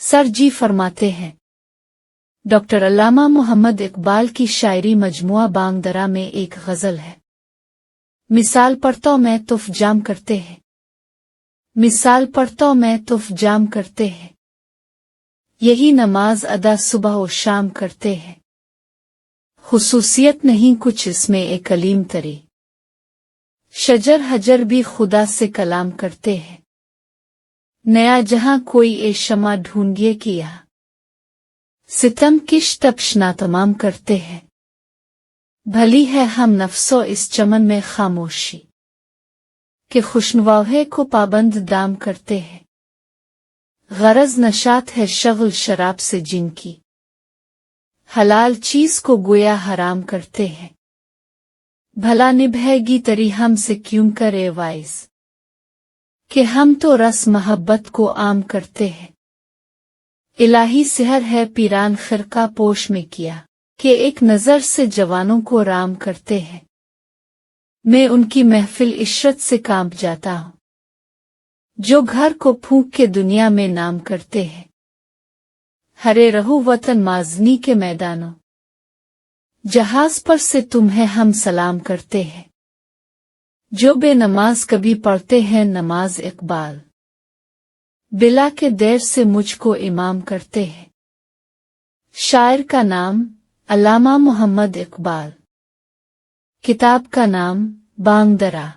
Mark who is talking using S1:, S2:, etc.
S1: Sir जी फरमाते हैं, doctor अल्लामा मोहम्मद इकबाल की शायरी मजमुआ बांग दरा में एक गजल है। मिसाल पढ़ता मैं तुफ जाम करते हैं, मिसाल पढ़ता मैं तुफ जाम करते हैं, यही नमाज अदा सुबह और शाम करते हैं। खुसूसियत नहीं कुछ इसमें एक कलीम तरी, शजर हजर भी खुदा से कलाम करते हैं। नया जहां कोई ए शमा ढूंढिए किया, सितम किश तपशना तमाम करते हैं। भली है हम नफ्सों इस चमन में खामोशी, कि खुशनवाहे को पाबंद दाम करते हैं। गरज नशात है शगल शराब से जिनकी, हलाल चीज को गोया हराम करते हैं। भला निभेगी तरी हमसे क्यों करे वाइस, कि हम तो रस मोहब्बत को आम करते हैं। इलाही सिहर है पीरान खिरका पोश में किया, कि एक नजर से जवानों को राम करते हैं। मैं उनकी महफिल इशरत से कांप जाता हूँ, जो घर को फूंक के दुनिया में नाम करते हैं। हरे रहू वतन माजनी के मैदानों, जहाज पर से तुम्हें हम सलाम करते हैं। जो बेनमाज कभी पढ़ते हैं नमाज इकबाल, बिला के देर से मुझको इमाम करते हैं। शायर का नाम अल्लामा मोहम्मद इकबाल, किताब का नाम बांग दरा।